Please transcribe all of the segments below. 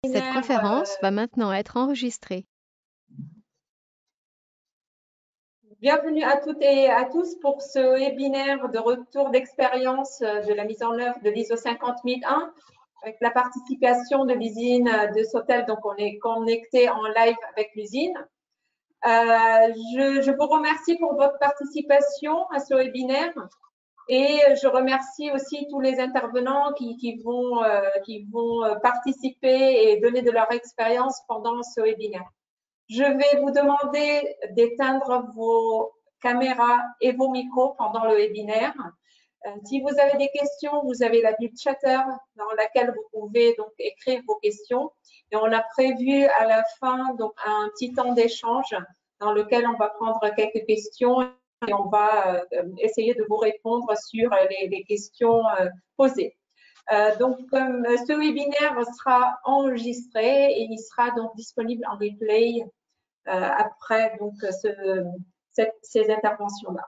Cette conférence va maintenant être enregistrée. Bienvenue à toutes et à tous pour ce webinaire de retour d'expérience de la mise en œuvre de l'ISO 50001 avec la participation de l'usine de Sotel. Donc, on est connecté en live avec l'usine. Je vous remercie pour votre participation à ce webinaire et je remercie aussi tous les intervenants qui vont participer et donner de leur expérience pendant ce webinaire. Je vais vous demander d'éteindre vos caméras et vos micros pendant le webinaire. Si vous avez des questions, vous avez la bulle chatter dans laquelle vous pouvez donc écrire vos questions. Et on a prévu à la fin donc un petit temps d'échange dans lequel on va prendre quelques questions et on va essayer de vous répondre sur les questions posées. Donc, ce webinaire sera enregistré et il sera donc disponible en replay après donc ces interventions-là.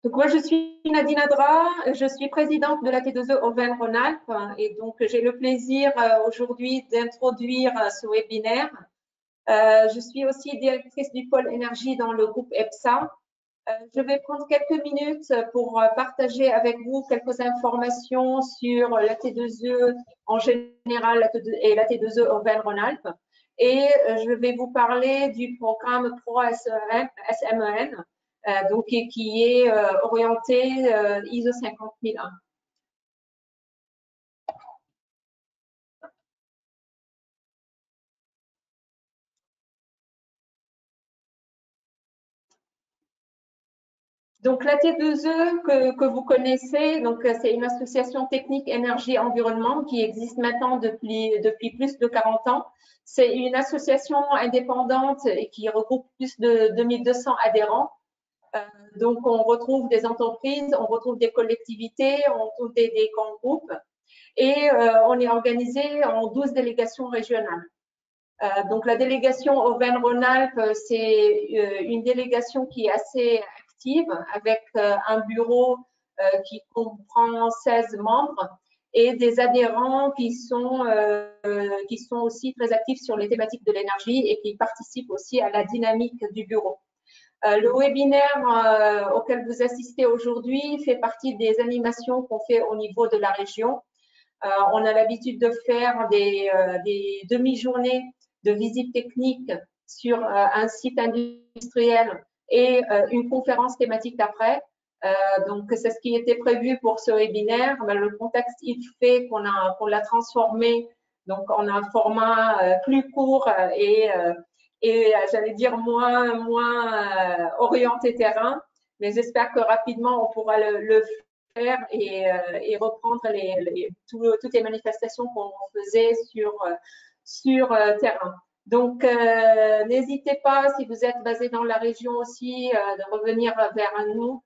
Donc moi je suis Nadine Adra, je suis présidente de la T2E Auvergne-Rhône-Alpes et donc j'ai le plaisir aujourd'hui d'introduire ce webinaire. Je suis aussi directrice du pôle énergie dans le groupe EPSA. Je vais prendre quelques minutes pour partager avec vous quelques informations sur la T2E en général et la T2E Auvergne-Rhône-Alpes. Et je vais vous parler du programme ProSMEN, donc qui est orienté ISO 50001. Donc la T2E que vous connaissez, donc c'est une association technique énergie-environnement qui existe maintenant depuis plus de 40 ans. C'est une association indépendante et qui regroupe plus de 2200 adhérents. Donc on retrouve des entreprises, on retrouve des collectivités, on retrouve des grands groupes et on est organisé en 12 délégations régionales. Donc la délégation Auvergne-Rhône-Alpes, c'est une délégation qui est assez active avec un bureau qui comprend 16 membres et des adhérents qui sont aussi très actifs sur les thématiques de l'énergie et qui participent aussi à la dynamique du bureau. Le webinaire auquel vous assistez aujourd'hui fait partie des animations qu'on fait au niveau de la région. On a l'habitude de faire des demi-journées de visite technique sur un site industriel et une conférence thématique d'après. Donc, c'est ce qui était prévu pour ce webinaire. Mais le contexte, il fait qu'on l'a transformé donc en un format plus court et j'allais dire moins orienté terrain. Mais j'espère que rapidement, on pourra le faire et reprendre toutes les manifestations qu'on faisait sur terrain. Donc, n'hésitez pas, si vous êtes basé dans la région aussi, de revenir vers nous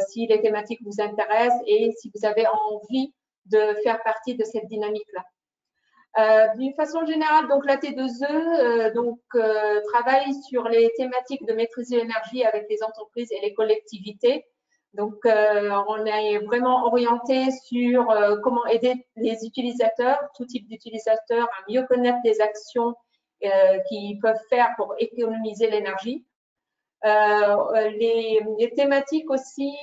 si les thématiques vous intéressent et si vous avez envie de faire partie de cette dynamique-là. D'une façon générale, donc la T2E travaille sur les thématiques de maîtrise de l'énergie avec les entreprises et les collectivités. Donc, on est vraiment orienté sur comment aider les utilisateurs, tout type d'utilisateurs, à mieux connaître les actions qu'ils peuvent faire pour économiser l'énergie. Les thématiques aussi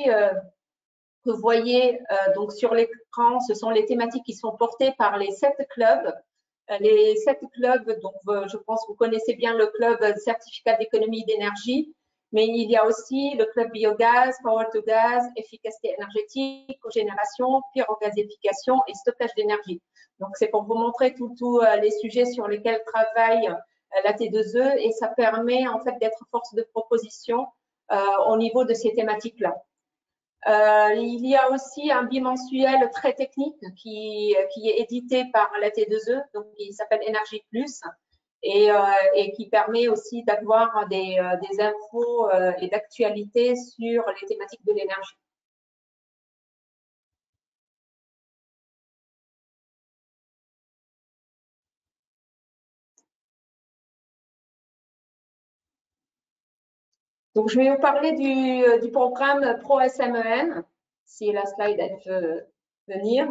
que vous voyez donc sur l'écran, ce sont les thématiques qui sont portées par les 7 clubs. Les 7 clubs, donc je pense que vous connaissez bien le club certificat d'économie d'énergie, mais il y a aussi le club biogaz, power to gas, efficacité énergétique, cogénération, pyrogazéfication et stockage d'énergie. Donc c'est pour vous montrer tous les sujets sur lesquels travaille la T2E et ça permet en fait d'être force de proposition au niveau de ces thématiques-là. Il y a aussi un bimensuel très technique qui est édité par la T2E, donc qui s'appelle Énergie Plus, et qui permet aussi d'avoir des infos et d'actualités sur les thématiques de l'énergie. Donc, je vais vous parler du programme ProSMEN, si la slide elle veut venir.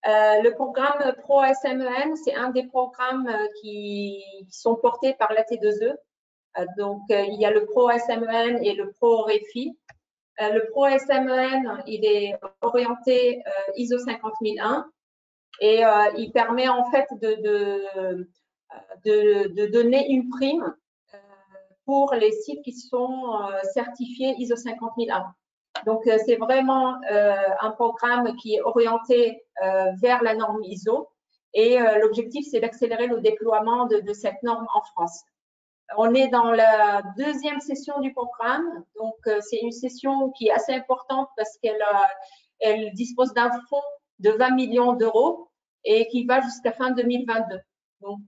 Le programme Pro-SMEN, c'est un des programmes qui sont portés par la T2E. Donc, il y a le Pro-SMEN et le Pro-REFI. Le Pro-SMEN, il est orienté ISO 50001 et il permet en fait de donner une prime pour les sites qui sont certifiés ISO 50001. Donc, c'est vraiment un programme qui est orienté vers la norme ISO et l'objectif, c'est d'accélérer le déploiement de cette norme en France. On est dans la deuxième session du programme, donc c'est une session qui est assez importante parce qu'elle dispose d'un fonds de 20 millions d'euros et qui va jusqu'à fin 2022. Donc,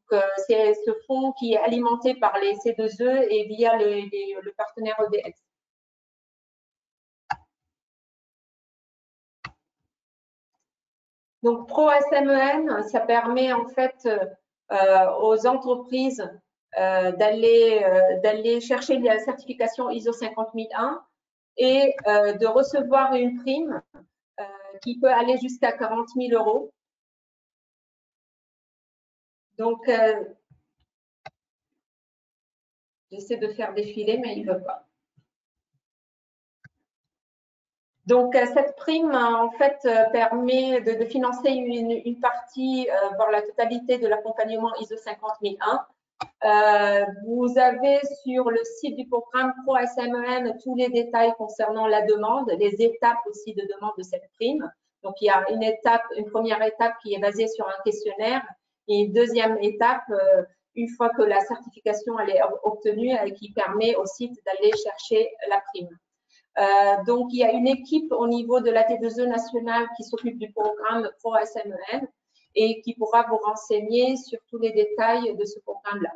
c'est ce fonds qui est alimenté par les C2E et via le partenaire EDF. Donc, Pro-SMEN, ça permet en fait aux entreprises d'aller chercher la certification ISO 50001 et de recevoir une prime qui peut aller jusqu'à 40 000 euros. Donc, j'essaie de faire défiler, mais il ne veut pas. Donc, cette prime, en fait, permet de financer une partie, voire la totalité de l'accompagnement ISO 50001. Vous avez sur le site du programme Pro-SMEN tous les détails concernant la demande, les étapes aussi de demande de cette prime. Donc, il y a une première étape qui est basée sur un questionnaire et une deuxième étape, une fois que la certification elle est obtenue, qui permet au site d'aller chercher la prime. Donc, il y a une équipe au niveau de la T2E nationale qui s'occupe du programme Pro-SMEN et qui pourra vous renseigner sur tous les détails de ce programme-là.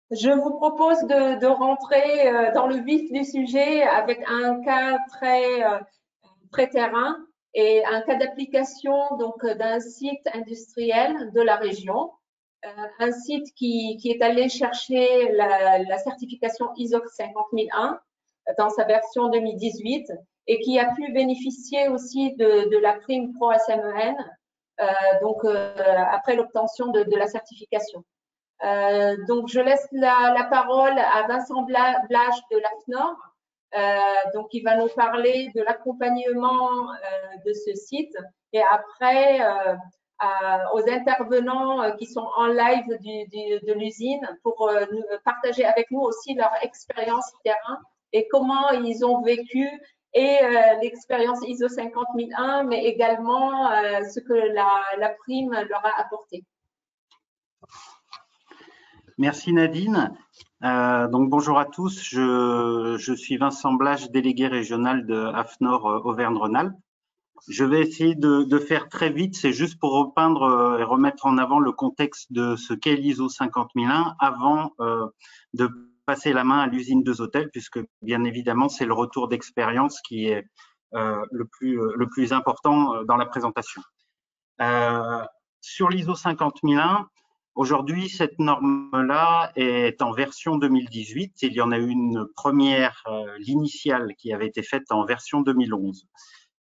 Je vous propose de rentrer dans le vif du sujet avec un cas très terrain et un cas d'application donc d'un site industriel de la région, un site qui est allé chercher la certification ISO 50001 dans sa version 2018 et qui a pu bénéficier aussi de la prime Pro-SMEN après l'obtention de la certification. Donc, je laisse la parole à Vincent Blage de l'AFNOR. Donc, il va nous parler de l'accompagnement de ce site et après aux intervenants qui sont en live de l'usine pour partager avec nous aussi leur expérience terrain et comment ils ont vécu et l'expérience ISO 50001, mais également ce que la prime leur a apporté. Merci Nadine. Donc bonjour à tous, je suis Vincent Blage, délégué régional de AFNOR Auvergne-Rhône-Alpes. Je vais essayer de faire très vite, c'est juste pour repeindre et remettre en avant le contexte de ce qu'est l'ISO 50001 avant de passer la main à l'usine de Zotel, puisque bien évidemment c'est le retour d'expérience qui est le plus important dans la présentation. Sur l'ISO 50001, aujourd'hui, cette norme-là est en version 2018. Il y en a eu une première, l'initiale, qui avait été faite en version 2011.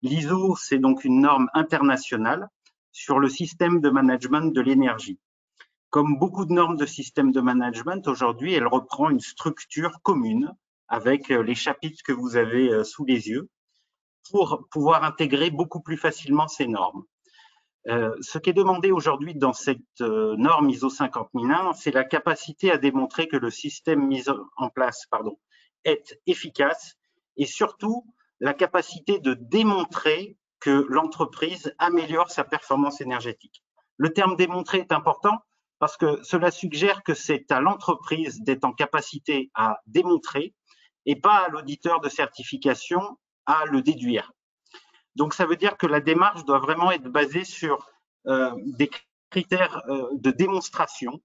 L'ISO, c'est donc une norme internationale sur le système de management de l'énergie. Comme beaucoup de normes de système de management, aujourd'hui, elle reprend une structure commune avec les chapitres que vous avez sous les yeux pour pouvoir intégrer beaucoup plus facilement ces normes. Ce qui est demandé aujourd'hui dans cette norme ISO 50001, c'est la capacité à démontrer que le système mis en place est efficace et surtout la capacité de démontrer que l'entreprise améliore sa performance énergétique. Le terme démontrer est important parce que cela suggère que c'est à l'entreprise d'être en capacité à démontrer et pas à l'auditeur de certification à le déduire. Donc, ça veut dire que la démarche doit vraiment être basée sur des critères de démonstration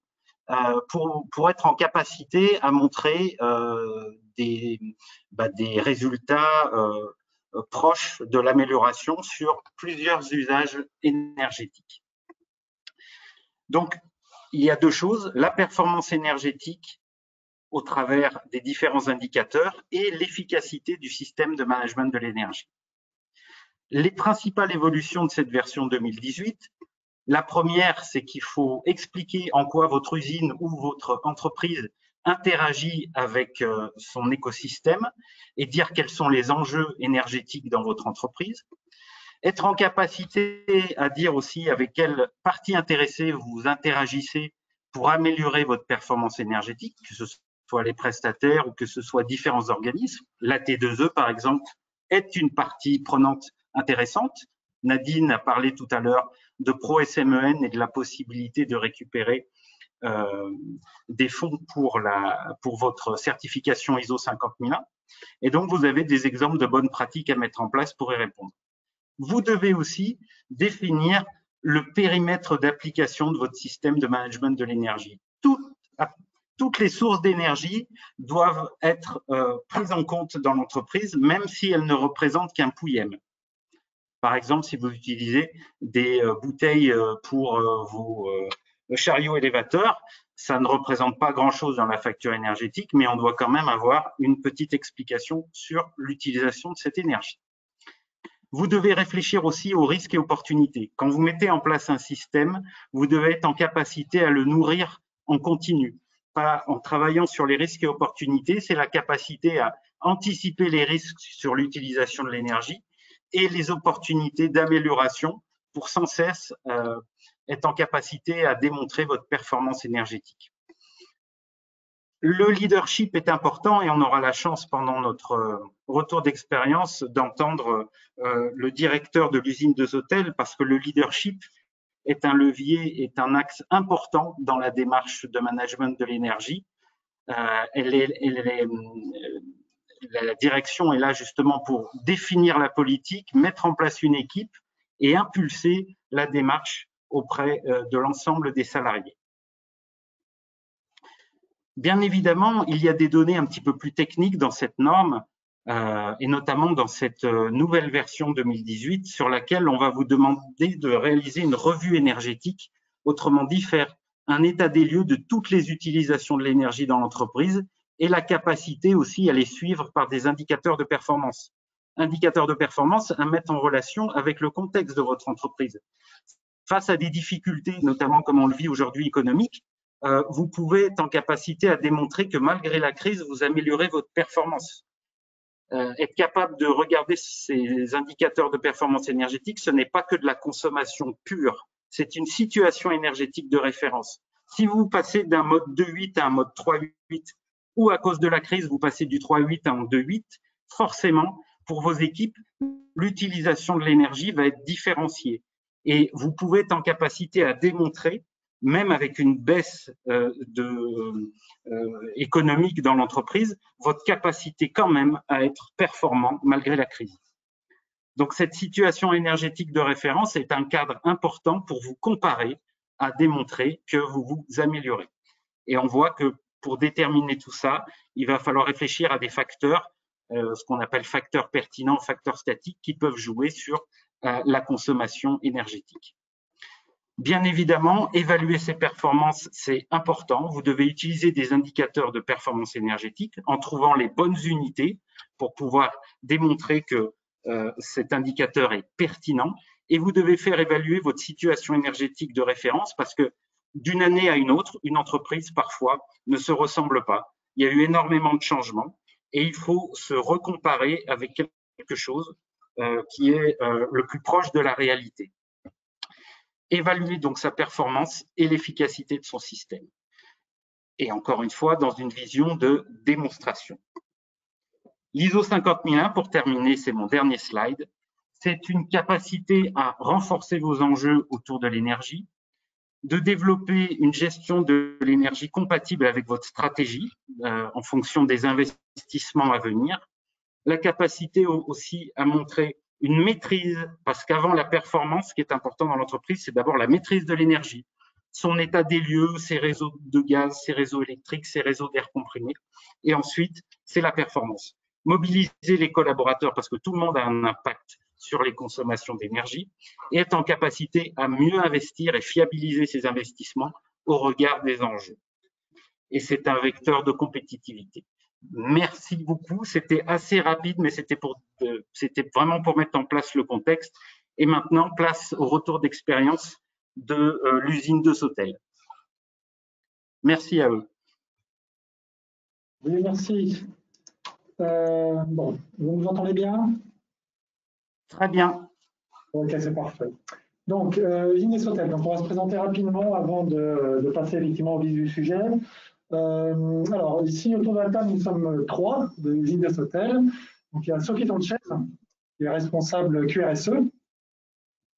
pour être en capacité à montrer des résultats proches de l'amélioration sur plusieurs usages énergétiques. Donc, il y a deux choses, la performance énergétique au travers des différents indicateurs et l'efficacité du système de management de l'énergie. Les principales évolutions de cette version 2018, la première, c'est qu'il faut expliquer en quoi votre usine ou votre entreprise interagit avec son écosystème et dire quels sont les enjeux énergétiques dans votre entreprise. Être en capacité à dire aussi avec quelle partie intéressée vous interagissez pour améliorer votre performance énergétique, que ce soit les prestataires ou que ce soit différents organismes. La T2E, par exemple, est une partie prenante intéressante. Nadine a parlé tout à l'heure de ProSMEN et de la possibilité de récupérer des fonds pour votre certification ISO 50001. Et donc, vous avez des exemples de bonnes pratiques à mettre en place pour y répondre. Vous devez aussi définir le périmètre d'application de votre système de management de l'énergie. Toutes les sources d'énergie doivent être prises en compte dans l'entreprise, même si elles ne représentent qu'un pouillème. Par exemple, si vous utilisez des bouteilles pour vos chariots élévateurs, ça ne représente pas grand-chose dans la facture énergétique, mais on doit quand même avoir une petite explication sur l'utilisation de cette énergie. Vous devez réfléchir aussi aux risques et opportunités. Quand vous mettez en place un système, vous devez être en capacité à le nourrir en continu, pas en travaillant sur les risques et opportunités. C'est la capacité à anticiper les risques sur l'utilisation de l'énergie et les opportunités d'amélioration pour sans cesse être en capacité à démontrer votre performance énergétique. Le leadership est important et on aura la chance pendant notre retour d'expérience d'entendre le directeur de l'usine de Zotel, parce que le leadership est un levier, est un axe important dans la démarche de management de l'énergie. La direction est là justement pour définir la politique, mettre en place une équipe et impulser la démarche auprès de l'ensemble des salariés. Bien évidemment, il y a des données un petit peu plus techniques dans cette norme, et notamment dans cette nouvelle version 2018, sur laquelle on va vous demander de réaliser une revue énergétique, autrement dit, faire un état des lieux de toutes les utilisations de l'énergie dans l'entreprise et la capacité aussi à les suivre par des indicateurs de performance. Indicateurs de performance à mettre en relation avec le contexte de votre entreprise. Face à des difficultés, notamment comme on le vit aujourd'hui économiques, vous pouvez être en capacité à démontrer que malgré la crise, vous améliorez votre performance. Être capable de regarder ces indicateurs de performance énergétique, ce n'est pas que de la consommation pure, c'est une situation énergétique de référence. Si vous passez d'un mode 2.8 à un mode 3.8, ou à cause de la crise, vous passez du 3.8 à un 2.8, forcément, pour vos équipes, l'utilisation de l'énergie va être différenciée. Et vous pouvez être en capacité à démontrer, même avec une baisse économique dans l'entreprise, votre capacité quand même à être performant malgré la crise. Donc cette situation énergétique de référence est un cadre important pour vous comparer, à démontrer que vous vous améliorez. Et on voit que pour déterminer tout ça, il va falloir réfléchir à des facteurs, ce qu'on appelle facteurs pertinents, facteurs statiques, qui peuvent jouer sur la consommation énergétique. Bien évidemment, évaluer ces performances, c'est important. Vous devez utiliser des indicateurs de performance énergétique en trouvant les bonnes unités pour pouvoir démontrer que cet indicateur est pertinent. Et vous devez faire évaluer votre situation énergétique de référence parce que d'une année à une autre, une entreprise parfois ne se ressemble pas. Il y a eu énormément de changements et il faut se recomparer avec quelque chose qui est le plus proche de la réalité. Évaluer donc sa performance et l'efficacité de son système. Et encore une fois, dans une vision de démonstration. L'ISO 50001, pour terminer, c'est mon dernier slide, c'est une capacité à renforcer vos enjeux autour de l'énergie, de développer une gestion de l'énergie compatible avec votre stratégie en fonction des investissements à venir, la capacité aussi à montrer une maîtrise, parce qu'avant la performance, ce qui est important dans l'entreprise, c'est d'abord la maîtrise de l'énergie, son état des lieux, ses réseaux de gaz, ses réseaux électriques, ses réseaux d'air comprimé, et ensuite, c'est la performance. Mobiliser les collaborateurs, parce que tout le monde a un impact sur les consommations d'énergie, et être en capacité à mieux investir et fiabiliser ses investissements au regard des enjeux. Et c'est un vecteur de compétitivité. Merci beaucoup. C'était assez rapide, mais c'était vraiment pour mettre en place le contexte. Et maintenant, place au retour d'expérience de l'usine de Sautel. Merci à eux. Oui, merci. Bon, vous nous entendez bien? Très bien. Ok, c'est parfait. Donc, usine de Sautel. Donc, on va se présenter rapidement avant de passer effectivement au vif du sujet. Alors, ici, autour de la table, nous sommes 3 de l'usine de Sautel. Donc, il y a Sophie Sanchez, qui est responsable QRSE,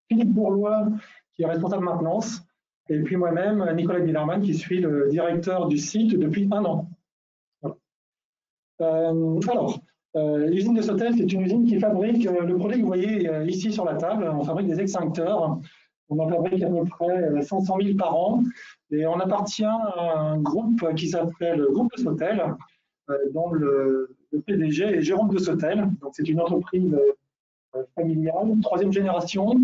Philippe Bourlois, qui est responsable maintenance, et puis moi-même, Nicolas Billerman, qui suis le directeur du site depuis 1 an. L'usine de Sautel, c'est une usine qui fabrique le produit que vous voyez ici sur la table. On fabrique des extincteurs. On en fabrique à peu près 500 000 par an. Et on appartient à un groupe qui s'appelle le Groupe de Sautel, dont le PDG est Jérôme de Sautel. Donc, c'est une entreprise familiale, 3e génération,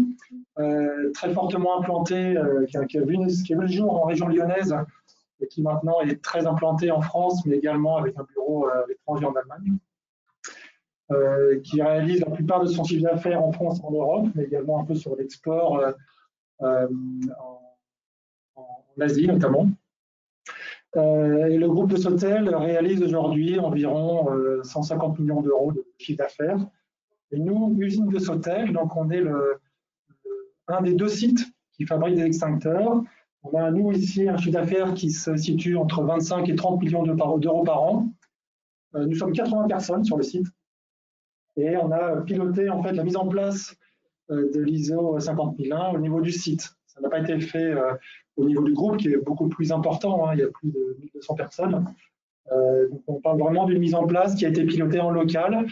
très fortement implantée, qui a vu le jour en région lyonnaise et qui maintenant est très implantée en France, mais également avec un bureau à l'étranger en Allemagne, qui réalise la plupart de son chiffre d'affaires en France et en Europe, mais également un peu sur l'export en Asie notamment. Et le groupe de Sautel réalise aujourd'hui environ 150 millions d'euros de chiffre d'affaires. Et nous, usine de Sautel, donc on est un des 2 sites qui fabriquent des extincteurs. On a, nous, ici, un chiffre d'affaires qui se situe entre 25 et 30 millions d'euros par an. Nous sommes 80 personnes sur le site. Et on a piloté, en fait, la mise en place de l'ISO 50001 au niveau du site. Ça n'a pas été fait au niveau du groupe, qui est beaucoup plus important. Il y a plus de 1200 personnes. Donc on parle vraiment d'une mise en place qui a été pilotée en local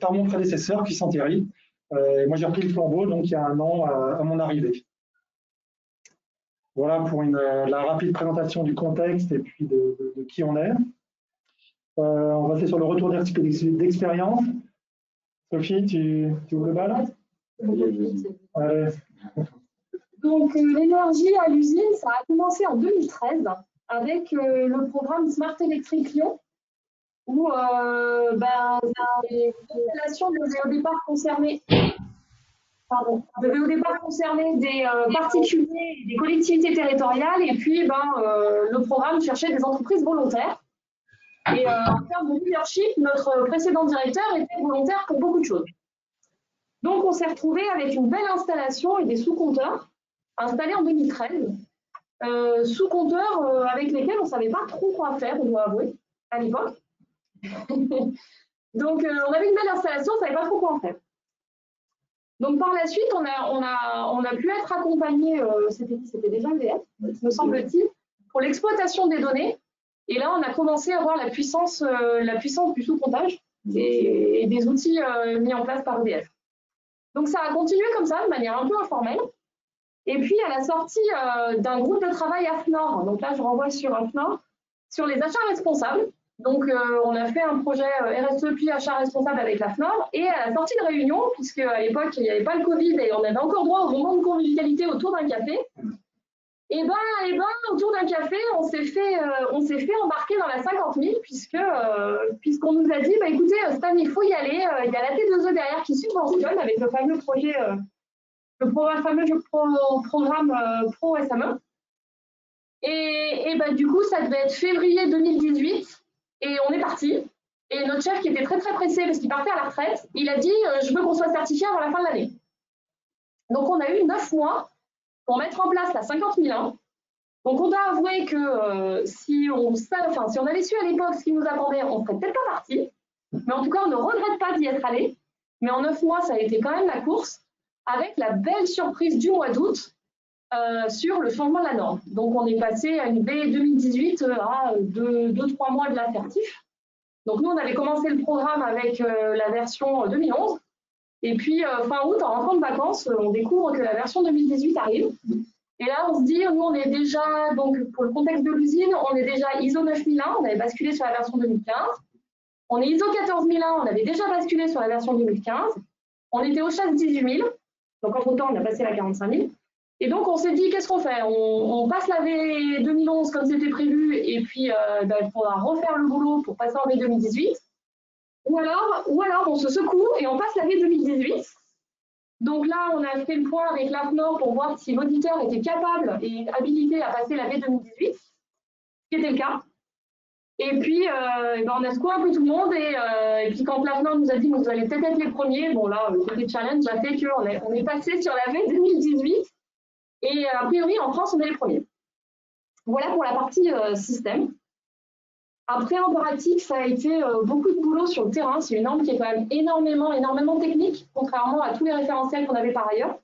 par mon prédécesseur, Christian Thierry. Moi, j'ai repris le flambeau, donc il y a 1 an à mon arrivée. Voilà pour la rapide présentation du contexte et puis de qui on est. On va passer sur le retour d'expérience. Sophie, tu ouvres le bal? Allez. Donc, l'énergie à l'usine, ça a commencé en 2013 avec le programme Smart Electric Lyon, où les installations devaient au départ concerner des particuliers et des collectivités territoriales, et puis le programme cherchait des entreprises volontaires. Et en termes de leadership, notre précédent directeur était volontaire pour beaucoup de choses. Donc, on s'est retrouvé avec une belle installation et des sous-compteurs installés en 2013. Sous-compteurs avec lesquels on ne savait pas trop quoi faire, on doit avouer, à l'époque. Donc, on avait une belle installation, on ne savait pas trop quoi en faire. Donc, par la suite, on a pu être accompagné, c'était déjà EDF, me semble-t-il, pour l'exploitation des données. Et là, on a commencé à voir la puissance du sous-comptage et des outils mis en place par EDF. Donc, ça a continué comme ça, de manière un peu informelle. Et puis, à la sortie d'un groupe de travail AFNOR, donc là, je renvoie sur AFNOR, sur les achats responsables. Donc, on a fait un projet RSE puis achat responsable avec l'AFNOR. Et à la sortie de réunion, puisque à l'époque, il n'y avait pas le Covid et on avait encore droit au moment de convivialité autour d'un café, et autour d'un café, on s'est fait embarquer dans la 50 000 puisqu'on nous a dit, écoutez, Stan, il faut y aller. Il y a la T2E derrière qui subventionne avec le fameux projet, fameux programme Pro SME. Et du coup, ça devait être février 2018 et on est parti. Et notre chef, qui était très très pressé parce qu'il partait à la retraite, il a dit, je veux qu'on soit certifié avant la fin de l'année. Donc, on a eu 9 mois pour mettre en place la 50 001. Donc, on doit avouer que si on avait su à l'époque ce qui nous attendait, on ne serait peut-être pas parti. Mais en tout cas, on ne regrette pas d'y être allé. Mais en 9 mois, ça a été quand même la course, avec la belle surprise du mois d'août sur le changement de la norme. Donc, on est passé à une baie 2018 à 2-3 mois de l'assertif. Donc, nous, on avait commencé le programme avec la version 2011. Et puis, fin août, en rentrant de vacances, on découvre que la version 2018 arrive. Et là, on se dit, nous, on est déjà, donc pour le contexte de l'usine, on est déjà ISO 9001, on avait basculé sur la version 2015. On est ISO 14001, on avait déjà basculé sur la version 2015. On était au OSHAS 18 000, donc en total, on a passé la 45 000. Et donc, on s'est dit, qu'est-ce qu'on fait? On passe la V 2011 comme c'était prévu, et puis il faudra refaire le boulot pour passer en V 2018. Ou alors on se secoue et on passe la V 2018. Donc là, on a fait le point avec l'AFNOR pour voir si l'auditeur était capable et habilité à passer la V 2018, ce qui était le cas. Et puis, on a secoué un peu tout le monde, et puis quand l'AFNOR nous a dit, vous allez peut-être être les premiers, bon là, le côté challenge a fait qu'on est passé sur la V 2018. Et a priori, en France, on est les premiers. Voilà pour la partie système. Après, en pratique, ça a été beaucoup de boulot sur le terrain. C'est une norme qui est quand même énormément technique, contrairement à tous les référentiels qu'on avait par ailleurs.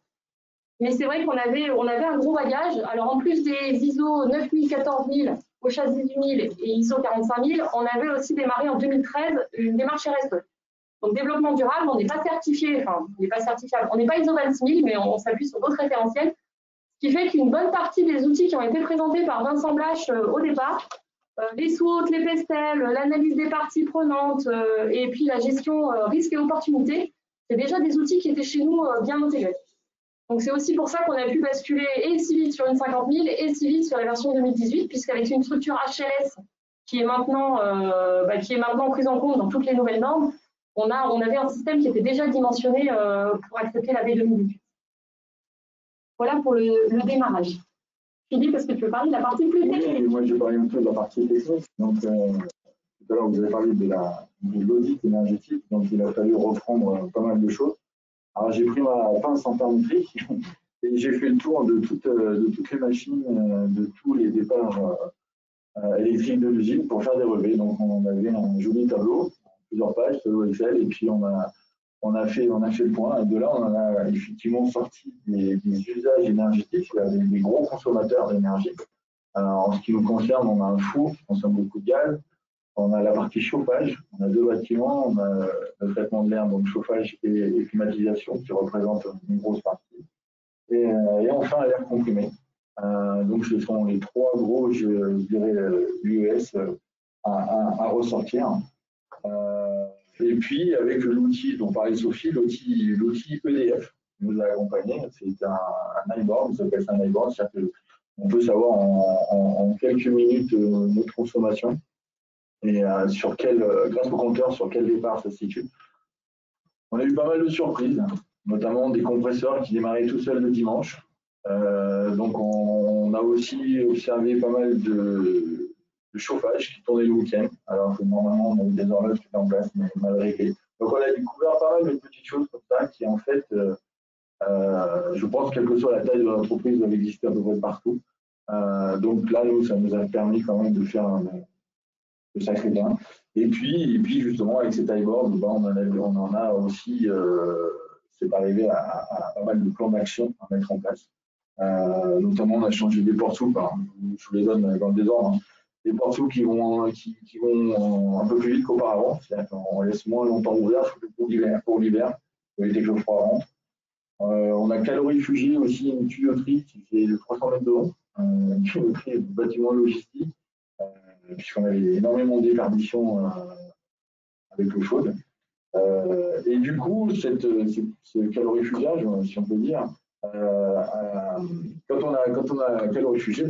Mais c'est vrai qu'on avait un gros bagage. Alors, en plus des ISO 9000, 14000, OSHA 18000 et ISO 45000, on avait aussi démarré en 2013 une démarche RSE. Donc, développement durable, on n'est pas certifié, enfin, on n'est pas certifiable, on n'est pas ISO 26000, mais on s'appuie sur d'autres référentiels. Ce qui fait qu'une bonne partie des outils qui ont été présentés par Vincent Blache au départ, les SWOT, les PESTEL, l'analyse des parties prenantes et puis la gestion risque et opportunité, c'est déjà des outils qui étaient chez nous bien intégrés. Donc c'est aussi pour ça qu'on a pu basculer et si vite sur une 50000 et si vite sur la version 2018, puisqu'avec une structure HLS qui est maintenant prise en compte dans toutes les nouvelles normes, on avait un système qui était déjà dimensionné pour accepter la V2018. Voilà pour le démarrage. Philippe, est-ce que tu veux parler de la partie plus technique? Oui, moi je vais parler un peu de la partie technique. Donc, tout à l'heure, vous avez parlé de l'audit énergétique, donc il a fallu reprendre pas mal de choses. Alors, j'ai pris ma pince en thermométrique et j'ai fait le tour de toutes les machines, de tous les départs électriques de l'usine pour faire des relevés. Donc, on avait un joli tableau, plusieurs pages, tableau Excel, et puis on a fait le point, et de là, on a effectivement sorti des usages énergétiques, des gros consommateurs d'énergie. En ce qui nous concerne, on a un four qui consomme beaucoup de gaz, on a la partie chauffage, on a 2 bâtiments, on a le traitement de l'air, donc chauffage et climatisation qui représentent une grosse partie, et enfin l'air comprimé. Donc ce sont les 3 gros, je dirais, UES à ressortir. Et puis, avec l'outil dont parlait Sophie, l'outil EDF nous a accompagnés. C'est un iBoard, on s'appelle ça un iBoard, c'est-à-dire qu'on peut savoir en quelques minutes notre consommation et grâce au compteur, sur quel départ ça se situe. On a eu pas mal de surprises, notamment des compresseurs qui démarraient tout seuls le dimanche. Donc, on a aussi observé pas mal de chauffage qui tournait le week-end, alors que normalement on a eu des horloges qui étaient en place, mais mal réglées. Donc on a découvert pas mal de petites choses comme ça qui en fait, je pense, quelle que soit la taille de l'entreprise, doivent exister à peu près partout. Donc là, nous, ça nous a permis quand même de faire de sacrés gains. Et puis justement, avec cet iBoard, on en a aussi, c'est arrivé à pas mal de plans d'action à mettre en place. Notamment, on a changé des portes-sous, je vous les donne dans le désordre. Hein. Des portes-sous qui vont un peu plus vite qu'auparavant, c'est-à-dire qu'on laisse moins longtemps ouvert pour l'hiver, pour éviter que le froid rentre. On a calorifugé aussi une tuyauterie qui fait 300 mètres de long, une tuyauterie de bâtiment logistique, puisqu'on avait énormément d'éperdition avec l'eau chaude. Et du coup, ce calorifugage, si on peut dire, quand on a calorifugé,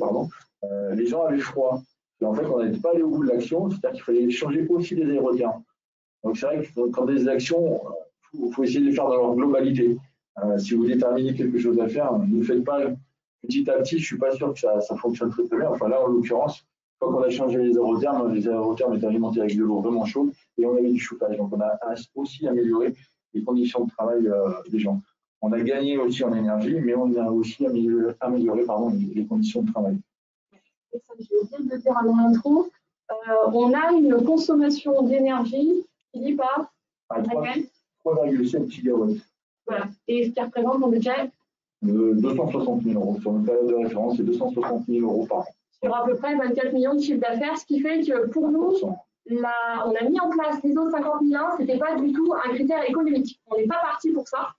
les gens avaient froid. Et en fait, on n'était pas allé au bout de l'action, c'est-à-dire qu'il fallait changer aussi les aérothermes. Donc, c'est vrai que quand des actions, il faut essayer de les faire dans leur globalité. Si vous déterminez quelque chose à faire, ne faites pas petit à petit, je ne suis pas sûr que ça fonctionne très bien. Enfin, là, en l'occurrence, quand on a changé les aérothermes étaient alimentés avec de l'eau vraiment chaude et on avait du chauffage. Donc, on a aussi amélioré les conditions de travail des gens. On a gagné aussi en énergie, mais on a aussi amélioré les conditions de travail. Et ça, j'ai oublié de le dire avant l'intro, on a une consommation d'énergie qui dit pas à 3,7 gigawatts. Voilà. Et ce qui représente mon budget 260 000 euros. Sur une période de référence, c'est 260 000 euros par an. Sur à peu près 24 millions de chiffre d'affaires, ce qui fait que pour nous, on a mis en place l'ISO 50001, ce n'était pas du tout un critère économique. On n'est pas parti pour ça.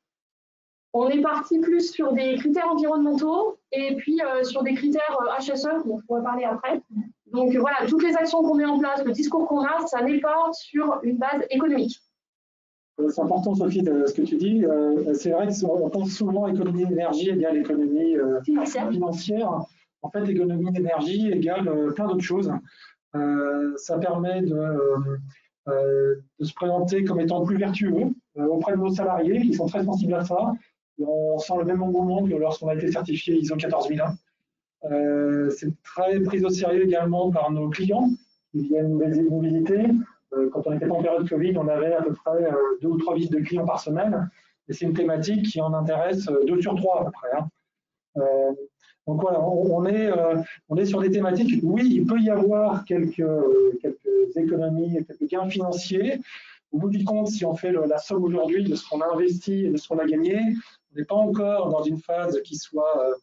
On est parti plus sur des critères environnementaux et puis sur des critères HSE, dont on va parler après. Donc voilà, toutes les actions qu'on met en place, le discours qu'on a, ça n'est pas sur une base économique. C'est important, Sophie, ce que tu dis. C'est vrai qu'on pense souvent économie d'énergie égale économie financière. En fait, l'économie d'énergie égale plein d'autres choses. Ça permet de se présenter comme étant plus vertueux auprès de nos salariés qui sont très sensibles à ça. Et on sent le même engouement que lorsqu'on a été certifié ISO 14001. C'est très pris au sérieux également par nos clients qui viennent nous visiter. Quand on était en période Covid, on avait à peu près 2 ou 3 visites de clients par semaine. Et c'est une thématique qui en intéresse 2 sur 3 à peu près. Donc voilà, on est sur des thématiques. Oui, il peut y avoir quelques économies, quelques gains financiers. Au bout du compte, si on fait la somme aujourd'hui de ce qu'on a investi et de ce qu'on a gagné, on n'est pas encore dans une phase qui soit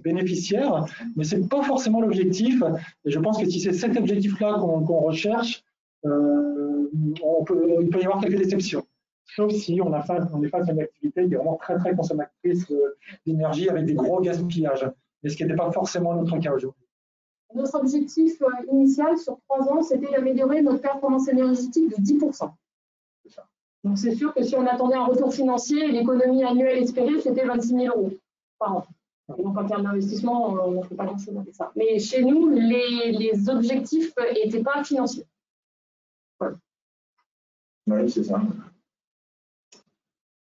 bénéficiaire, mais ce n'est pas forcément l'objectif. Et je pense que si c'est cet objectif-là qu'on recherche, il peut y avoir quelques déceptions. Sauf si on est face à une activité qui est vraiment très, très consommatrice d'énergie avec des gros gaspillages. Mais ce qui n'était pas forcément notre cas aujourd'hui. Notre objectif initial sur 3 ans, c'était d'améliorer notre performance énergétique de 10%. C'est ça. Donc c'est sûr que si on attendait un retour financier, l'économie annuelle espérée, c'était 26 000 € par an. Et donc en termes d'investissement, on ne fait pas grand-chose avec ça. Mais chez nous, les objectifs n'étaient pas financiers. Voilà. Oui, c'est ça.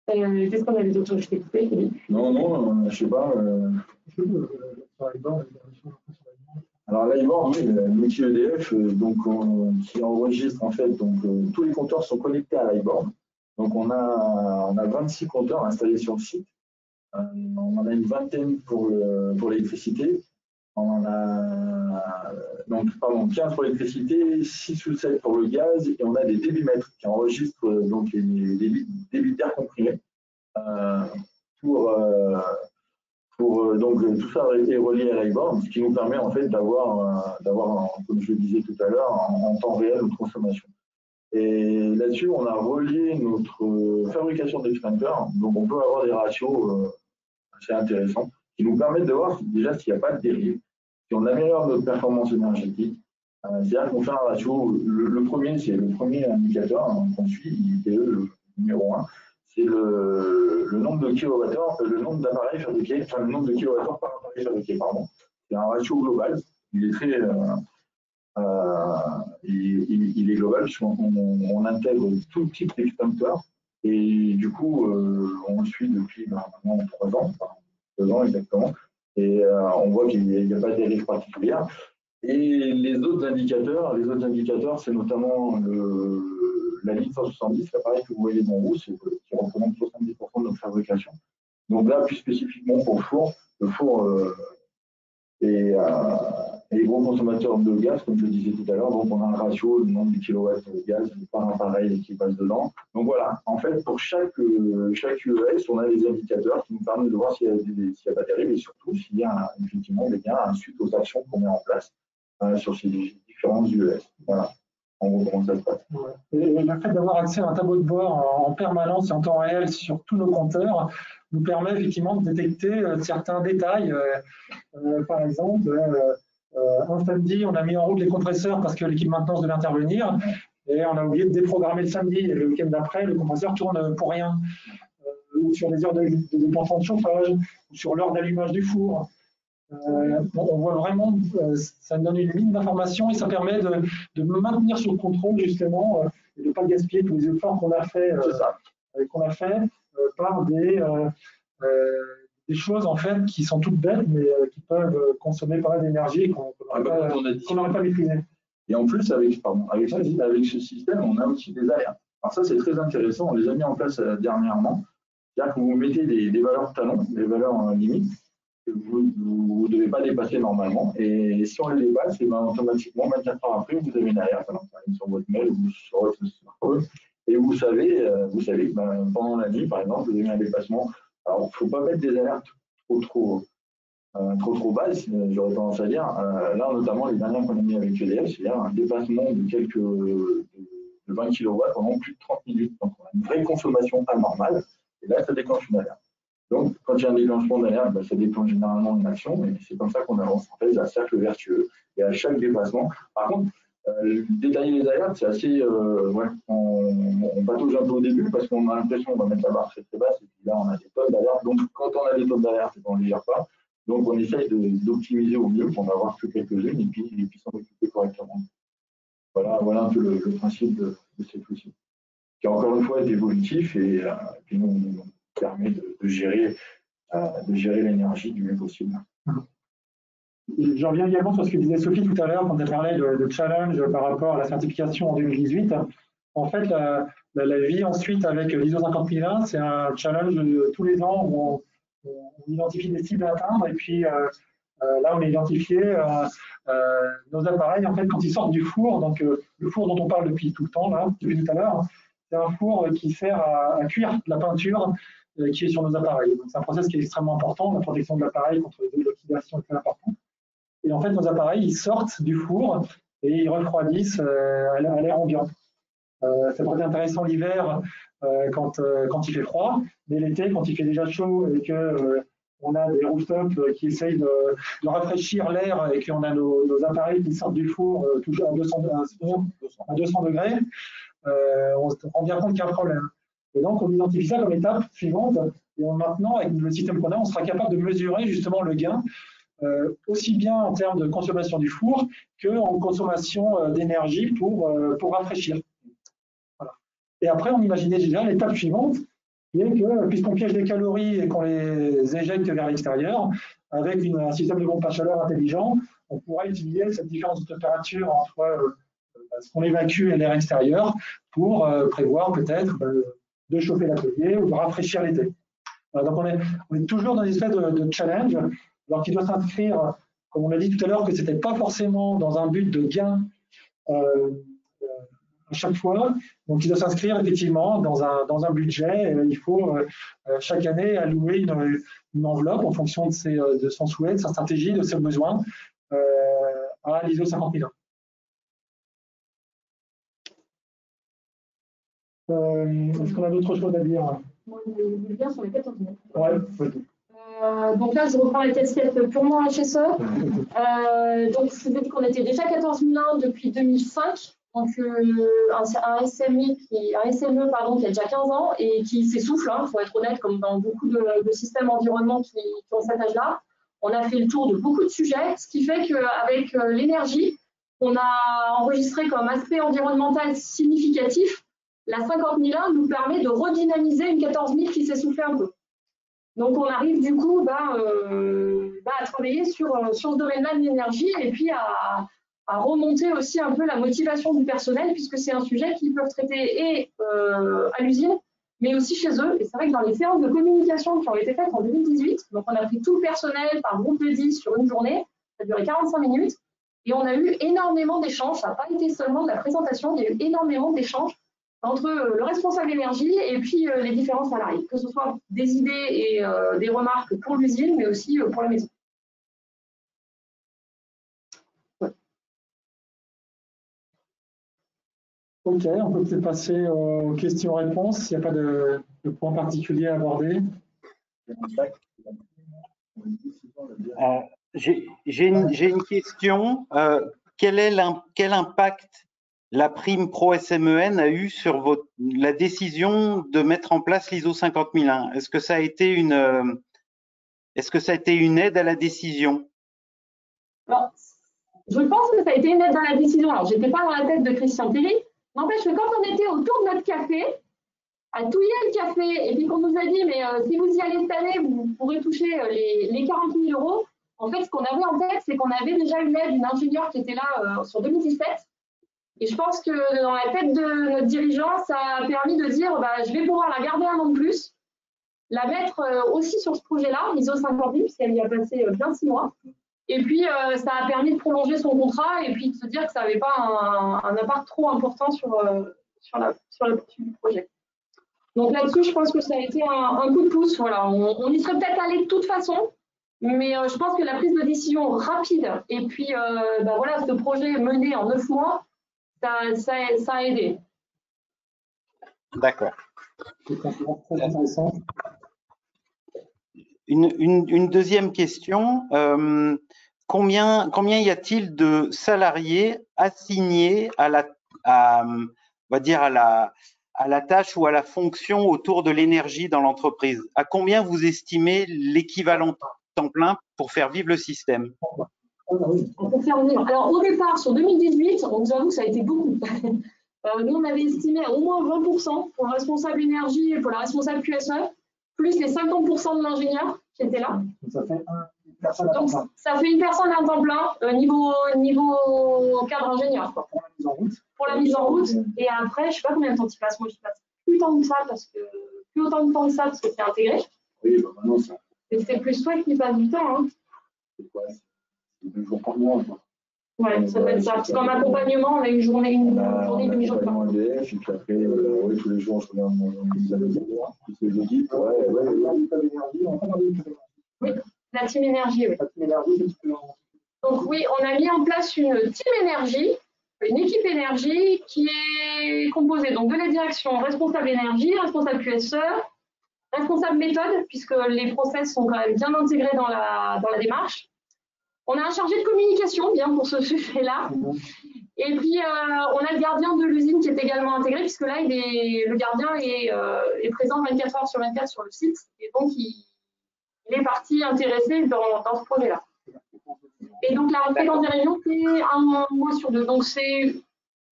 Qu'est-ce qu'on avait d'autre? Je t'ai coupé. Non, je sais pas. Alors l'IBOR, oui, l'outil EDF, qui enregistre en fait, tous les compteurs sont connectés à l'IBOR. Donc on a 26 compteurs installés sur le site. On en a une vingtaine pour l'électricité. On en a 15 pour l'électricité, 6 ou 7 pour le gaz, et on a des débitmètres qui enregistrent les débits d'air comprimés. Donc tout ça est relié à l'IBOR, ce qui nous permet en fait d'avoir, comme je le disais tout à l'heure, en temps réel notre consommation. Et là-dessus, on a relié notre fabrication d'extincteurs, donc on peut avoir des ratios assez intéressants qui nous permettent de voir déjà s'il n'y a pas de dérive, si on améliore notre performance énergétique. C'est-à-dire qu'on fait un ratio, le premier indicateur qu'on suit, IPE, le numéro 1, c'est le nombre de kilowattheures, le nombre d'appareils fabriqués, enfin le nombre de kilowattheures par appareil fabriqué, pardon. C'est un ratio global, il est très, il est global puisqu'on intègre tout type d'extincteur et du coup on le suit depuis maintenant 3 ans, enfin, 2 ans exactement, et on voit qu'il n'y a pas de dérive particulière. Et les autres indicateurs, c'est notamment la ligne 170, l'appareil que vous voyez en haut, qui représente 70% de notre fabrication. Donc là, plus spécifiquement pour le four est gros consommateur de gaz, comme je le disais tout à l'heure. Donc on a un ratio, le nombre de kilowatts de gaz par appareil qui passe dedans. Donc voilà, en fait, pour chaque UES, on a des indicateurs qui nous permettent de voir s'il n'y a pas de dérive et surtout s'il y a effectivement des gains suite aux actions qu'on met en place sur ces différents UES. Voilà. En gros, comment ça se passe. Et le fait d'avoir accès à un tableau de bord en permanence et en temps réel sur tous nos compteurs nous permet effectivement de détecter certains détails. Par exemple, un samedi, on a mis en route les compresseurs parce que l'équipe maintenance devait intervenir et on a oublié de déprogrammer le samedi. Et le week-end d'après, le compresseur tourne pour rien. Ou sur les heures de dépensement de chauffage, ou sur l'heure d'allumage du four. On voit vraiment, ça donne une ligne d'information et ça permet de maintenir sur le contrôle justement et de ne pas gaspiller tous les efforts qu'on a fait, par des choses en fait qui sont toutes bêtes mais qui peuvent consommer pas mal d'énergie et qu'on n'aurait pas maîtrisé. Et en plus, avec ce système, on a aussi des alertes. Alors ça, c'est très intéressant, on les a mis en place dernièrement. C'est-à-dire que vous mettez des valeurs talons, des valeurs limites, que vous ne devez pas dépasser normalement. Et si on les dépasse, automatiquement, 24 heures après, vous avez une alerte sur votre mail ou sur votre smartphone. Et vous savez que pendant la nuit, par exemple, vous avez un dépassement. Alors, il ne faut pas mettre des alertes trop basses, j'aurais tendance à dire. Là, notamment, les dernières qu'on a mis avec EDF, c'est-à-dire un dépassement de 20 kW pendant plus de 30 minutes. Donc, on a une vraie consommation anormale. Et là, ça déclenche une alerte. Donc, quand il y a un déclenchement d'alerte, ça déclenche généralement une action, et c'est comme ça qu'on avance en fait un cercle vertueux. Et à chaque dépassement, par contre, Détailler les alertes, c'est assez. Ouais, on patauge un peu au début parce qu'on a l'impression qu'on va mettre la barre très très basse et puis là on a des tonnes d'alertes. Donc quand on a des tonnes d'alertes et qu'on ne les gère pas, donc on essaye d'optimiser au mieux pour n'en avoir que quelques-unes et puis s'en occuper correctement. Voilà un peu le principe de cet outil, qui encore une fois est évolutif et qui nous permet de gérer l'énergie du mieux possible. J'en reviens également sur ce que disait Sophie tout à l'heure quand elle parlait de challenge par rapport à la certification en 2018. En fait, la vie ensuite avec l'ISO 50001, c'est un challenge de tous les ans où on identifie des cibles à atteindre et puis là on a identifié nos appareils en fait quand ils sortent du four. Donc le four dont on parle depuis tout le temps, là, depuis tout à l'heure, c'est un four qui sert à cuire la peinture qui est sur nos appareils. Donc c'est un process qui est extrêmement important. La protection de l'appareil contre l'oxydation est très importante. Et en fait, nos appareils, ils sortent du four et ils refroidissent à l'air ambiant. Ça peut être intéressant l'hiver quand il fait froid, mais l'été, quand il fait déjà chaud et qu'on a des rooftops qui essayent de rafraîchir l'air et qu'on a nos appareils qui sortent du four toujours à 200 degrés, on se rend bien compte qu'il y a un problème. Et donc, on identifie ça comme étape suivante. Et maintenant, avec le système qu'on a, on sera capable de mesurer justement le gain aussi bien en termes de consommation du four qu'en consommation d'énergie pour rafraîchir. Voilà. Et après, on imaginait déjà l'étape suivante, qui est que puisqu'on piège des calories et qu'on les éjecte vers l'extérieur, avec un système de pompe à chaleur intelligent, on pourra utiliser cette différence de température entre ce qu'on évacue et l'air extérieur pour prévoir peut-être de chauffer l'atelier ou de rafraîchir l'été. Donc on est toujours dans une espèce de challenge. Alors qu'il doit s'inscrire, comme on l'a dit tout à l'heure, que ce n'était pas forcément dans un but de gain à chaque fois. Donc, il doit s'inscrire effectivement dans un budget. Il faut chaque année allouer une enveloppe en fonction de son souhait, de sa stratégie, de ses besoins à l'ISO 50001. Est-ce qu'on a d'autres choses à dire? Moi, je veux bien sur les 14 000. Ouais. Donc là, je reprends la casquette purement HSE. Donc, je vous ai dit qu'on était déjà 14001 depuis 2005. Donc, un SME qui a déjà 15 ans et qui s'essouffle, il faut être honnête, comme dans beaucoup de systèmes environnement qui ont cet âge-là. On a fait le tour de beaucoup de sujets, ce qui fait qu'avec l'énergie, on a enregistré comme aspect environnemental significatif. La 50001 nous permet de redynamiser une 14 000 qui s'essoufflait un peu. Donc, on arrive du coup à travailler sur ce domaine-là de l'énergie et puis à remonter aussi un peu la motivation du personnel puisque c'est un sujet qu'ils peuvent traiter à l'usine, mais aussi chez eux. Et c'est vrai que dans les séances de communication qui ont été faites en 2018, donc on a pris tout le personnel par groupe de 10 sur une journée, ça a duré 45 minutes, et on a eu énormément d'échanges. Ça n'a pas été seulement de la présentation, il y a eu énormément d'échanges entre le responsable énergie et puis les différents salariés, que ce soit des idées et des remarques pour l'usine, mais aussi pour la maison. Ouais. Ok, on peut peut-être passer aux questions-réponses s'il n'y a pas de point particulier à aborder. J'ai une question. Quel impact la prime pro-SMEN a eu sur la décision de mettre en place l'ISO 50001? Est-ce que ça a été une aide à la décision? Alors, je pense que ça a été une aide dans la décision. Alors, je n'étais pas dans la tête de Christian Thierry. N'empêche que quand on était autour de notre café, à touiller le café, et puis qu'on nous a dit, mais si vous y allez cette année, vous pourrez toucher les 40 000 €. En fait, ce qu'on avait en tête, c'est qu'on avait déjà une aide d'une ingénieure qui était là sur 2017. Et je pense que dans la tête de notre dirigeant, ça a permis de dire, je vais pouvoir la garder un an de plus, la mettre aussi sur ce projet-là, l'ISO 50 000, puisqu'elle y a passé bien 6 mois. Et puis, ça a permis de prolonger son contrat et puis de se dire que ça n'avait pas un impact trop important sur la poursuite du projet. Donc là-dessus, je pense que ça a été un coup de pouce. Voilà. On y serait peut-être allé de toute façon, mais je pense que la prise de décision rapide et puis voilà, ce projet mené en 9 mois, ça a aidé. D'accord. Une deuxième question. combien y a-t-il de salariés assignés on va dire à la tâche ou à la fonction autour de l'énergie dans l'entreprise? À combien vous estimez l'équivalent temps plein pour faire vivre le système? Pour faire vivre. Alors, au départ, sur 2018, on nous avoue que ça a été beaucoup. Nous, on avait estimé à au moins 20% pour le responsable énergie et pour la responsable QSE, plus les 50% de l'ingénieur qui était là. Ça fait une personne à temps Donc, plein. ça fait une personne à temps plein, niveau cadre ingénieur, quoi. Pour la mise en route. Pour la mise en route. Et après, je ne sais pas combien de temps tu passes. Moi, je passe plus autant que ça parce que c'est intégré. Oui, bah maintenant, ça. Et c'est plus toi qui passe du temps. Hein. C'est quoi? C'est 2 jours par mois. Quoi. Ouais, ça doit être ça. Parce qu'en accompagnement, on a une journée demi-jour par mois. EDF, et puis après, oui, tous les jours, je regarde mon tous les audits. Oui, la team énergie, oui. La team énergie, c'est donc oui, on a mis en place une team énergie, une équipe énergie qui est composée donc de la direction responsable énergie, responsable QSE, responsable méthode, puisque les process sont quand même bien intégrés dans la démarche. On a un chargé de communication, bien pour ce sujet-là. Et puis, on a le gardien de l'usine qui est également intégré, puisque là, le gardien est présent 24 heures sur 24 sur le site. Et donc, il est parti intéressé dans ce projet-là. Et donc, la fréquence des réunions, c'est un mois sur 2. Donc, ça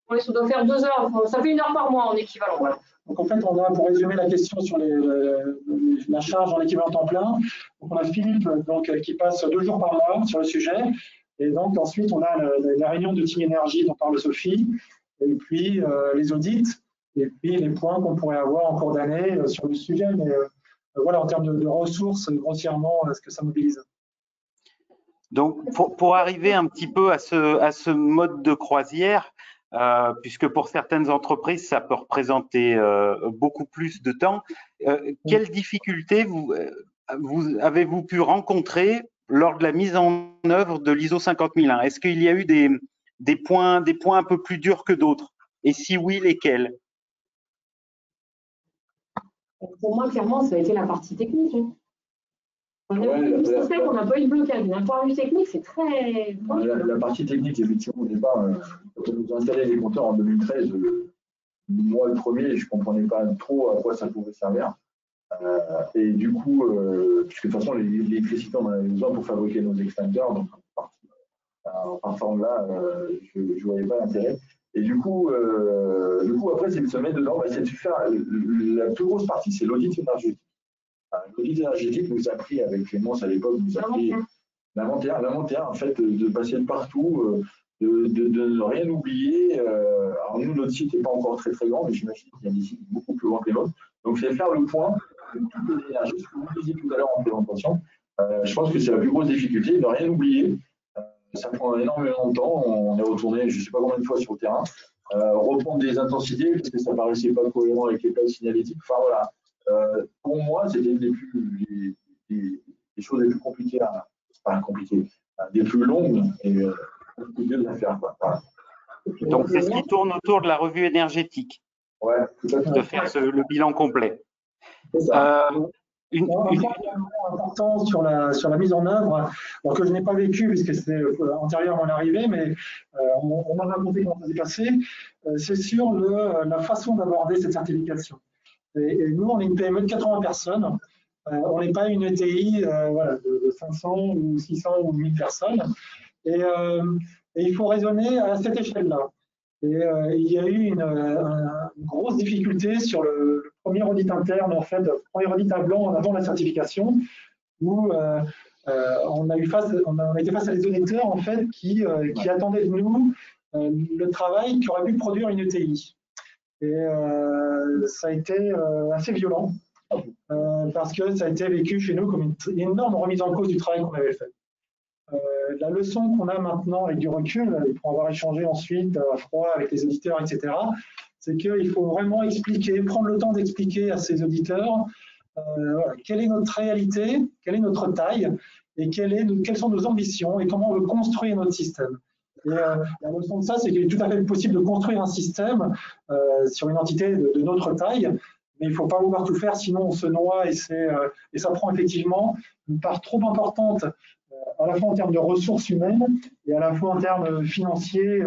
doit faire 2 heures. Ça fait 1 heure par mois en équivalent. Ouais. Donc, en fait, on a, pour résumer la question sur la charge en équivalent temps plein, donc on a Philippe qui passe 2 jours par mois sur le sujet. Et donc, ensuite, on a la réunion de team énergie dont parle Sophie, et puis les audits, et puis les points qu'on pourrait avoir en cours d'année sur le sujet. Mais voilà, en termes de ressources, grossièrement, ce que ça mobilise. Donc, pour arriver un petit peu à ce mode de croisière, puisque pour certaines entreprises, ça peut représenter beaucoup plus de temps, quelles difficultés avez-vous pu rencontrer lors de la mise en œuvre de l'ISO 50001? Est-ce qu'il y a eu des points un peu plus durs que d'autres? Et si oui, lesquels? Pour moi, clairement, ça a été la partie technique. Hein. On n'a pas eu de blocage. D'un point de vue technique, c'est très. La partie technique, effectivement, au départ, quand on nous a installé les compteurs en 2013, moi, le premier, je ne comprenais pas trop à quoi ça pouvait servir. Et du coup, puisque de toute façon, l'électricité, on en avait besoin pour fabriquer nos extincteurs, donc en forme là, je ne voyais pas l'intérêt. Et du coup, après, c'est de se mettre dedans, c'est de faire la plus grosse partie, c'est l'audit énergétique. L'audit énergétique nous a pris, avec Clémence à l'époque, nous a pris l'inventaire, en fait, de passer de partout, de ne rien oublier. Alors nous, notre site n'est pas encore très très grand, mais j'imagine qu'il y a des sites beaucoup plus grands que les nôtres. Donc c'est faire le point de toutes les énergies, ce que vous disiez tout à l'heure en présentation. Je pense que c'est la plus grosse difficulté, de ne rien oublier. Ça prend énormément de temps. On est retourné, je ne sais pas combien de fois sur le terrain, reprendre des intensités parce que ça ne paraissait pas cohérent avec les plages signalétiques. Enfin voilà. Pour moi, c'était les choses les plus compliquées, les plus longues et plus dur à faire. Voilà. Donc, c'est ce qui tourne autour de la revue énergétique. Ouais, tout à fait. De faire le bilan complet. Un point important sur la mise en œuvre, alors que je n'ai pas vécu puisque c'était antérieur à mon arrivée, mais on m'a raconté comment ça s'est passé, c'est sur la façon d'aborder cette certification. Et nous, on est une PME de 80 personnes. On n'est pas une ETI de 500 ou 600 ou 1000 personnes. Et il faut raisonner à cette échelle-là. Et il y a eu une grosse difficulté sur le premier audit interne, en fait, le premier audit à blanc en avant de la certification, où on a été face à des auditeurs en fait, qui attendaient de nous le travail qu'aurait pu produire une ETI. Et ça a été assez violent, parce que ça a été vécu chez nous comme une énorme remise en cause du travail qu'on avait fait. La leçon qu'on a maintenant avec du recul, et pour avoir échangé ensuite à froid avec les auditeurs, etc., c'est qu'il faut vraiment expliquer, prendre le temps d'expliquer à ces auditeurs quelle est notre réalité, quelle est notre taille, et quelles sont nos ambitions, et comment on veut construire notre système. Et la leçon de ça, c'est qu'il est tout à fait possible de construire un système sur une entité de notre taille, mais il ne faut pas vouloir tout faire, sinon on se noie, et ça prend effectivement une part trop importante à la fois en termes de ressources humaines et à la fois en termes financiers,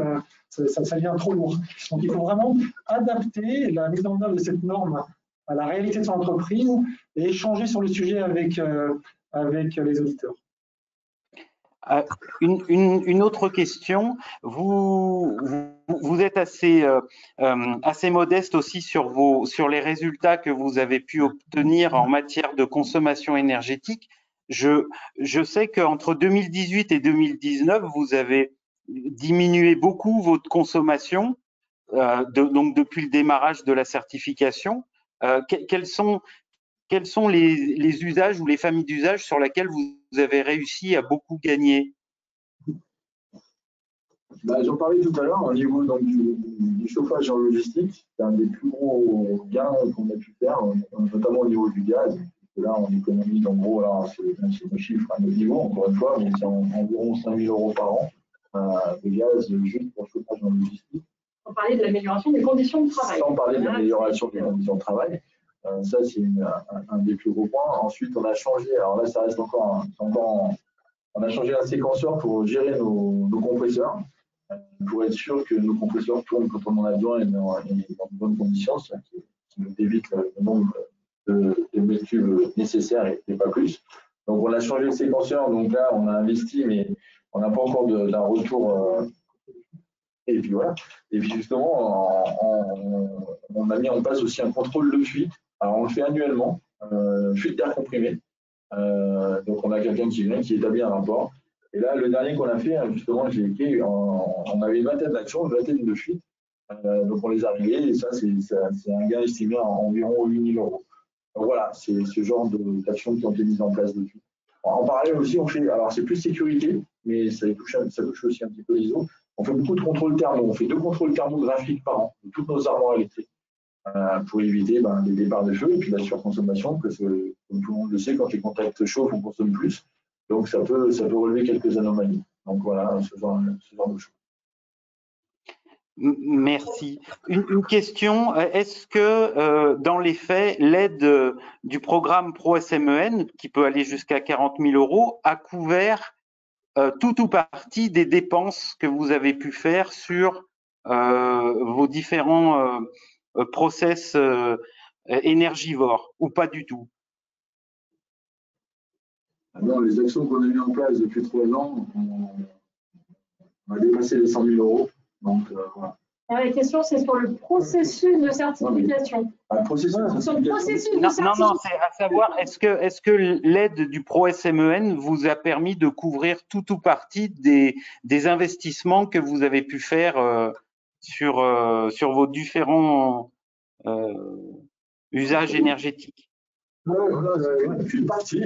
ça devient trop lourd. Donc il faut vraiment adapter la mise en œuvre de cette norme à la réalité de son entreprise et échanger sur le sujet avec les auditeurs. Une autre question, vous êtes assez modeste aussi sur les résultats que vous avez pu obtenir en matière de consommation énergétique. Je sais qu'entre 2018 et 2019, vous avez diminué beaucoup votre consommation, donc depuis le démarrage de la certification. Quels sont les usages ou les familles d'usages sur lesquels vous avez réussi à beaucoup gagner? J'en parlais tout à l'heure, au niveau donc, du chauffage en logistique, c'est un des plus gros gains qu'on a pu faire, notamment au niveau du gaz. Là, on économise en gros, là, c'est nos chiffres à notre niveau, encore une fois, mais c'est environ 5 000 € par an de gaz juste pour le chauffage en logistique. Sans parler de l'amélioration des conditions de travail. Sans parler de l'amélioration des conditions de travail. Ça, c'est un des plus gros points. Ensuite, on a changé, alors là, ça reste encore on a changé un séquenceur pour gérer nos compresseurs, pour être sûr que nos compresseurs tournent quand on en a besoin et dans de bonnes conditions, ça qui nous évite le nombre de mètres cubes nécessaires et pas plus. Donc, on a changé le séquenceur. Donc là, on a investi, mais on n'a pas encore d'un retour. Et puis voilà. Et puis justement, on a mis en place aussi un contrôle de fuite. Alors, on le fait annuellement, fuite d'air comprimé. Donc, on a quelqu'un qui vient, qui établit un rapport. Et là, le dernier qu'on a fait, justement, on avait une vingtaine d'actions, une vingtaine de fuites. Donc, on les a réglées et ça, c'est un gain estimé à environ 8 000 €. Donc, voilà, c'est ce genre d'actions qui ont été mises en place depuis. En parallèle aussi, on fait, alors c'est plus sécurité, mais ça touche aussi un petit peu l'ISO. On fait beaucoup de contrôles thermo. On fait 2 contrôles thermographiques par an de toutes nos armoires électriques pour éviter les départs de feu et puis la surconsommation, parce que, comme tout le monde le sait, quand les contacts chauffent, on consomme plus. Donc, ça peut relever quelques anomalies. Donc, voilà, ce genre de choses. Merci. Une question, est-ce que dans les faits, l'aide du programme ProSMEN, qui peut aller jusqu'à 40 000 €, a couvert tout ou partie des dépenses que vous avez pu faire sur vos différents process énergivores, ou pas du tout? Alors, les actions qu'on a mises en place depuis 3 ans, on a dépassé les 100 000 €. Donc, voilà. La question, c'est sur le processus de certification. Un processus de certification. Non, c'est à savoir, est-ce que l'aide du ProSMEN vous a permis de couvrir tout ou partie des investissements que vous avez pu faire sur vos différents usages énergétiques? Une partie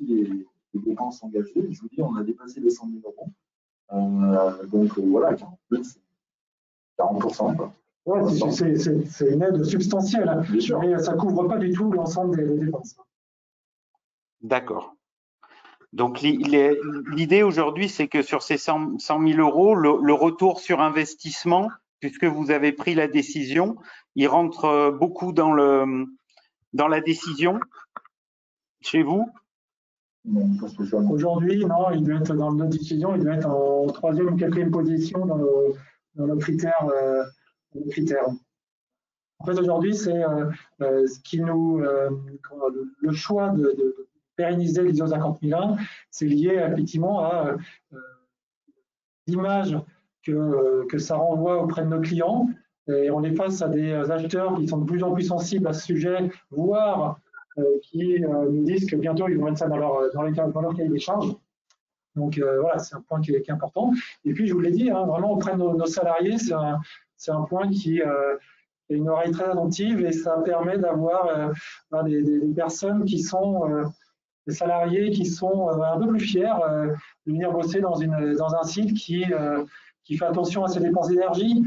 des dépenses engagées. Je vous dis, on a dépassé les 100 000 €. Donc voilà, 40%. Quoi. Ouais, c'est une aide substantielle, hein, mais ça ne couvre pas du tout l'ensemble des dépenses. D'accord. Donc l'idée aujourd'hui, c'est que sur ces 100 000 €, le retour sur investissement, puisque vous avez pris la décision, il rentre beaucoup dans la décision chez vous? Aujourd'hui, non, il doit être dans notre décision, il doit être en 3e ou 4e position dans nos critères. En fait, aujourd'hui, c'est ce qui le choix de pérenniser l'ISO 50001, c'est lié effectivement à l'image que ça renvoie auprès de nos clients. Et on est face à des acheteurs qui sont de plus en plus sensibles à ce sujet, voire qui nous disent que bientôt ils vont mettre ça dans leur cahier des charges. Donc voilà, c'est un point qui est important. Et puis je vous l'ai dit, hein, vraiment auprès de nos salariés, c'est un point qui a une oreille très attentive et ça permet d'avoir des personnes qui sont des salariés qui sont un peu plus fiers de venir bosser dans un site qui fait attention à ses dépenses d'énergie.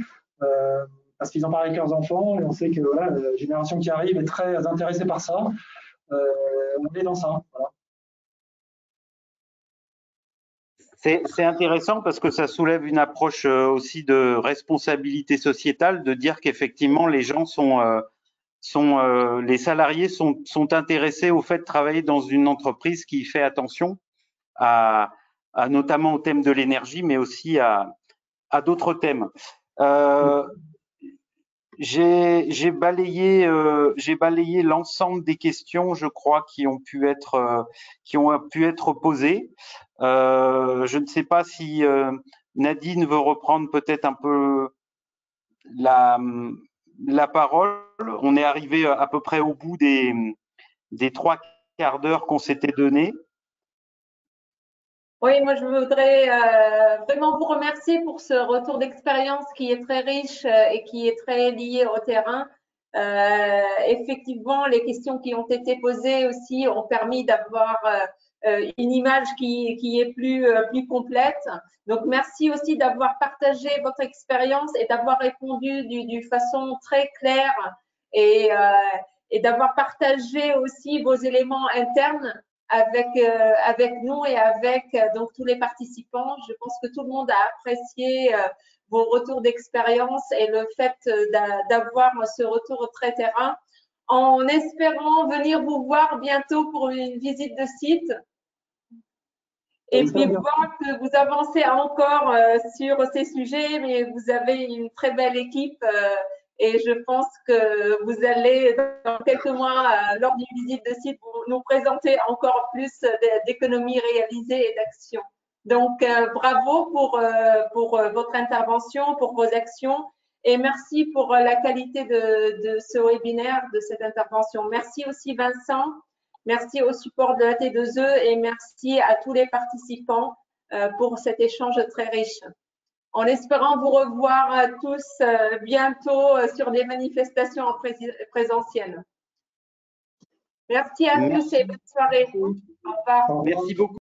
Parce qu'ils en parlent avec leurs enfants et on sait que voilà, la génération qui arrive est très intéressée par ça. On est dans ça. Voilà. C'est intéressant parce que ça soulève une approche aussi de responsabilité sociétale, de dire qu'effectivement les gens les salariés sont intéressés au fait de travailler dans une entreprise qui fait attention notamment au thème de l'énergie, mais aussi à d'autres thèmes. J'ai balayé l'ensemble des questions, je crois, qui ont pu être posées. Je ne sais pas si Nadine veut reprendre peut-être un peu la parole. On est arrivé à peu près au bout des 3 quarts d'heure qu'on s'était donné. Oui, moi je voudrais vraiment vous remercier pour ce retour d'expérience qui est très riche et qui est très lié au terrain. Effectivement, les questions qui ont été posées aussi ont permis d'avoir une image qui est plus complète. Donc merci aussi d'avoir partagé votre expérience et d'avoir répondu d'une façon très claire et d'avoir partagé aussi vos éléments internes avec nous et avec donc tous les participants. Je pense que tout le monde a apprécié vos retours d'expérience et le fait d'avoir ce retour très terrain, en espérant venir vous voir bientôt pour une visite de site et puis voir que vous avancez encore sur ces sujets, mais vous avez une très belle équipe et je pense que vous allez, dans quelques mois, lors d'une visite de site, nous présenter encore plus d'économies réalisées et d'actions. Donc, bravo pour votre intervention, pour vos actions et merci pour la qualité de ce webinaire, de cette intervention. Merci aussi Vincent, merci au support de la T2E et merci à tous les participants pour cet échange très riche. En espérant vous revoir tous bientôt sur des manifestations en présentiel. Merci à tous et bonne soirée. Au revoir. Merci beaucoup.